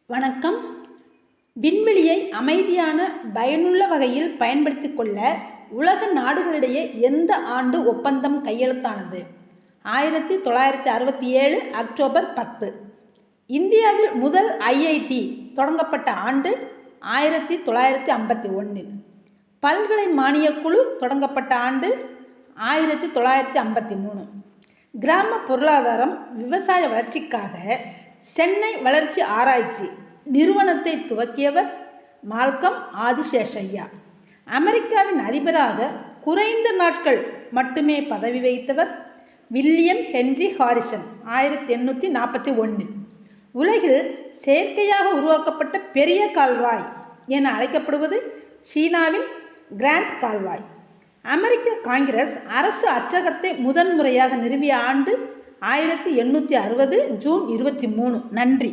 வணக்கம். விண்வெளியை அமைதியான பயனுள்ள வகையில் பயன்படுத்திக் கொள்ள உலக நாடுகளிடையே எந்த ஆண்டு ஒப்பந்தம் கையெழுத்தானது? 1967 அக்டோபர் 10. இந்தியாவில் முதல் IIT தொடங்கப்பட்ட ஆண்டு 1951. பல்கலை மானியக்குழு தொடங்கப்பட்ட ஆண்டு 1953. கிராம பொருளாதாரம் விவசாய வளர்ச்சிக்காக சென்னை வளர்ச்சி ஆராய்ச்சி நிறுவனத்தை துவக்கியவர் மால்கம் ஆதிசேஷய்யா. அமெரிக்காவின் அதிபராக குறைந்த நாட்கள் மட்டுமே பதவி வகித்தவர் வில்லியம் ஹென்றி ஹாரிசன் 1841. உலகில் செயற்கையாக உருவாக்கப்பட்ட பெரிய கால்வாய் என அழைக்கப்படுவது சீனாவின் கிராண்ட் கால்வாய். அமெரிக்க காங்கிரஸ் அரசு அச்சகத்தை முதன்முறையாக நிறுவிய ஆண்டு 1860 ஜூன் 23. நன்றி.